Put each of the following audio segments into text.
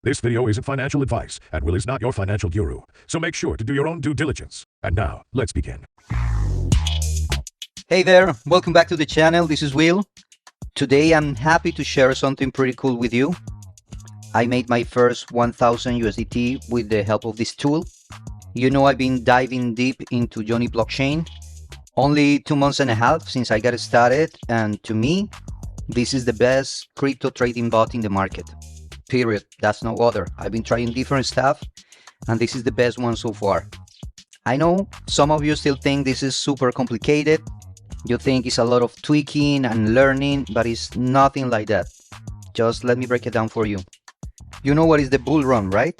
This video isn't financial advice, and Will is not your financial guru, so make sure to do your own due diligence. And now, let's begin. Hey there, welcome back to the channel. This is Will. Today I'm happy to share something pretty cool with you. I made my first 1000 USDT with the help of this tool. You know, I've been diving deep into Jonny Blockchain. Only 2 months and a half since I got started, and to me, this is the best crypto trading bot in the market. Period. That's no other. I've been trying different stuff, and this is the best one so far. I know some of you still think this is super complicated. You think it's a lot of tweaking and learning, but it's nothing like that. Just let me break it down for you. You know what is the bull run, right?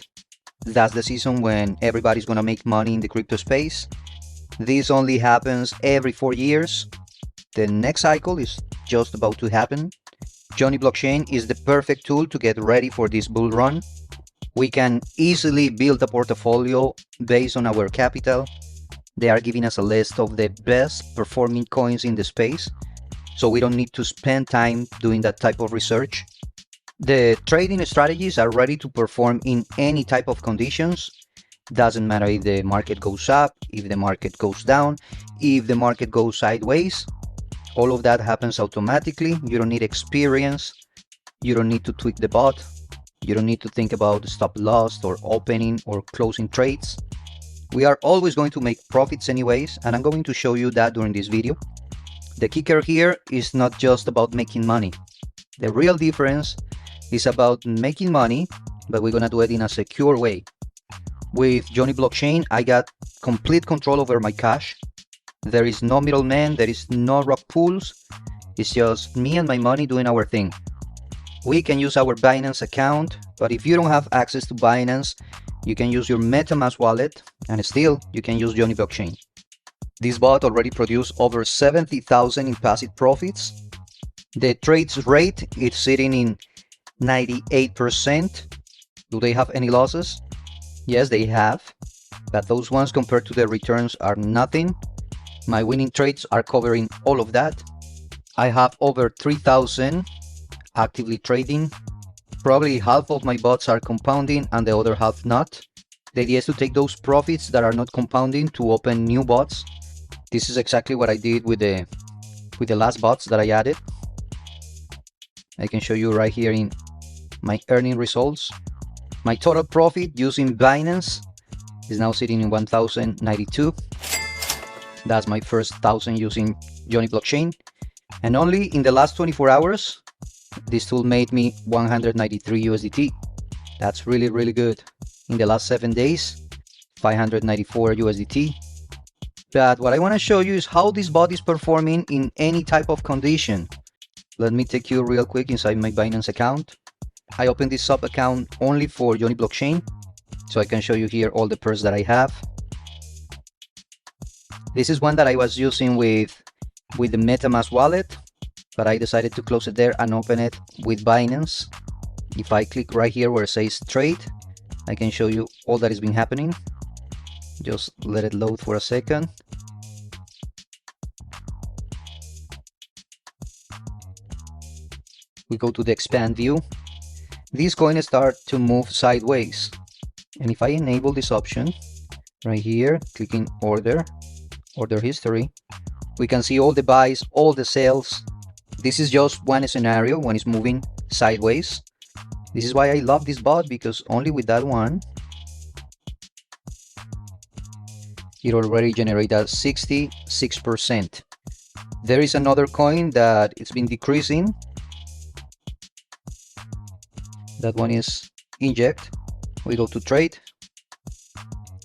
That's the season when everybody's gonna make money in the crypto space. This only happens every 4 years. The next cycle is just about to happen. Jonny Blockchain is the perfect tool to get ready for this bull run. We can easily build a portfolio based on our capital. They are giving us a list of the best performing coins in the space, so we don't need to spend time doing that type of research. The trading strategies are ready to perform in any type of conditions. Doesn't matter if the market goes up, if the market goes down, if the market goes sideways. All of that happens automatically. You don't need experience. You don't need to tweak the bot. You don't need to think about stop loss or opening or closing trades. We are always going to make profits anyways, and I'm going to show you that during this video. The kicker here is not just about making money. The real difference is about making money, but we're gonna do it in a secure way. With Jonny Blockchain, I got complete control over my cash. There is no middleman, there is no rug pools. It's just me and my money doing our thing. We can use our Binance account, but if you don't have access to Binance, you can use your MetaMask wallet, and still you can use Jonny Blockchain. This bot already produced over 70,000 in passive profits. The trades rate is sitting in 98%. Do they have any losses? Yes, they have, but those ones compared to the returns are nothing. My winning trades are covering all of that. I have over 3,000 actively trading. Probably half of my bots are compounding and the other half not. The idea is to take those profits that are not compounding to open new bots. This is exactly what I did with the last bots that I added. I can show you right here in my earning results. My total profit using Binance is now sitting in 1,092. That's my first 1,000 using Jonny Blockchain. And only in the last 24 hours, this tool made me 193 USDT. That's really, really good. In the last 7 days, 594 USDT. But what I want to show you is how this bot is performing in any type of condition. Let me take you real quick inside my Binance account. I opened this sub account only for Jonny Blockchain, so I can show you here all the pairs that I have. This is one that I was using with the MetaMask wallet, but I decided to close it there and open it with Binance. If I click right here where it says trade, I can show you all that has been happening. Just let it load for a second. We go to the expand view. These coins start to move sideways. And if I enable this option right here, clicking order history, we can see all the buys, all the sales. This is just one scenario when it's moving sideways. This is why I love this bot, because only with that one, it already generated 66%. There is another coin that it's been decreasing. That one is inject. We go to trade.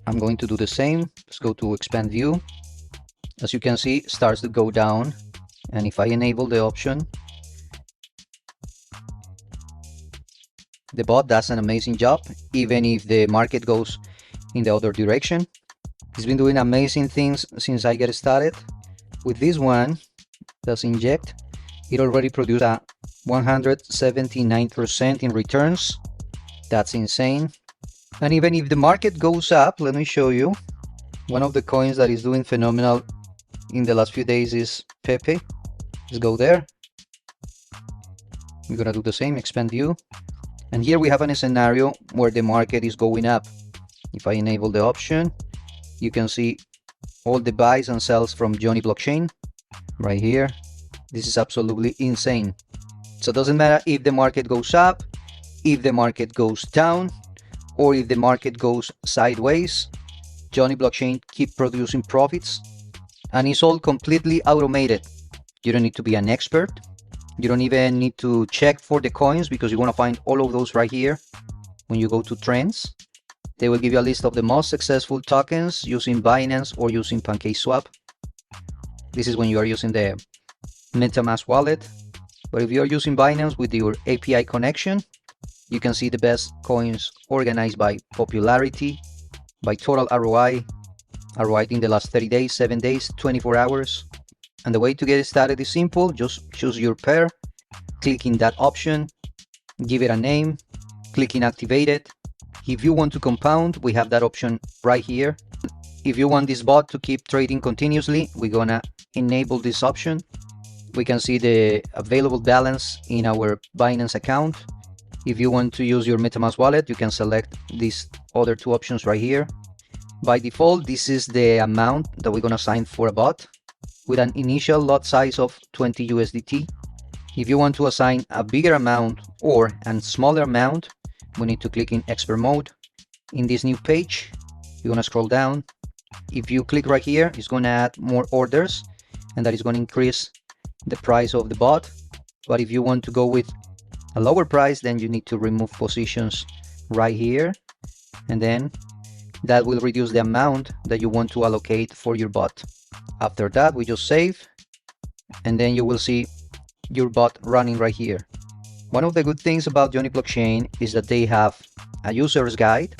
I'm going to do the same. Let's go to expand view. As you can see, it starts to go down. And if I enable the option, the bot does an amazing job, even if the market goes in the other direction. It's been doing amazing things since I get started. With this one, that's inject, it already produced a 179% in returns. That's insane. And even if the market goes up, let me show you. One of the coins that is doing phenomenal in the last few days is Pepe. Let's go there. We're gonna do the same, expand view. And here we have a scenario where the market is going up. If I enable the option, you can see all the buys and sells from Jonny Blockchain right here. This is absolutely insane. So it doesn't matter if the market goes up, if the market goes down, or if the market goes sideways, Jonny Blockchain keep producing profits, and it's all completely automated. You don't need to be an expert. You don't even need to check for the coins, because you're gonna find all of those right here. When you go to trends, they will give you a list of the most successful tokens using Binance or using pancakeswap. This is when you are using the MetaMask wallet. But if you are using Binance with your API connection, you can see the best coins organized by popularity, by total ROI in the last 30 days, 7 days, 24 hours. And the way to get started is simple. Just choose your pair, clicking that option, give it a name, clicking activate it. If you want to compound, we have that option right here. If you want this bot to keep trading continuously, we're gonna enable this option. We can see the available balance in our Binance account. If you want to use your MetaMask wallet, you can select these other two options right here. By default, this is the amount that we're gonna assign for a bot, with an initial lot size of 20 USDT. If you want to assign a bigger amount or a smaller amount, we need to click in expert mode. In this new page, you're gonna scroll down. If you click right here, it's gonna add more orders, and that is gonna increase the price of the bot. But if you want to go with a lower price, then you need to remove positions right here, and then that will reduce the amount that you want to allocate for your bot. After that, we just save, and then you will see your bot running right here. One of the good things about Jonny Blockchain is that they have a user's guide.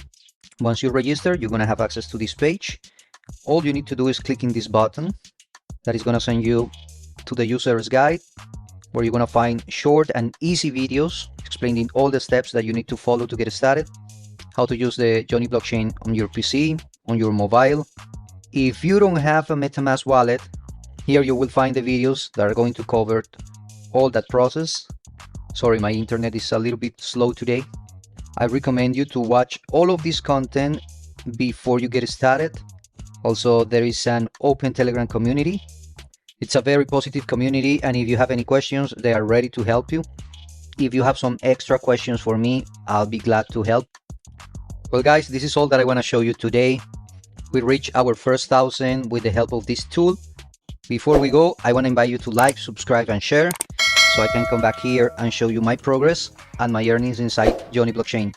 Once you register, you're gonna have access to this page. All you need to do is click in this button that is gonna send you to the user's guide, where you're gonna find short and easy videos explaining all the steps that you need to follow to get started, how to use the Jonny Blockchain on your PC, on your mobile. If you don't have a MetaMask wallet, here you will find the videos that are going to cover all that process. Sorry, my internet is a little bit slow today. I recommend you to watch all of this content before you get started. Also, there is an open Telegram community. It's a very positive community, and if you have any questions, they are ready to help you. If you have some extra questions for me, I'll be glad to help. Well guys, this is all that I want to show you today. We reached our first 1,000 with the help of this tool. Before we go, I want to invite you to like, subscribe, and share, so I can come back here and show you my progress and my earnings inside Jonny Blockchain.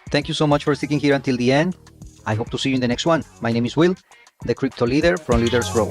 Thank you so much for sticking here until the end. I hope to see you in the next one. My name is Will, the crypto leader from Leaders Row.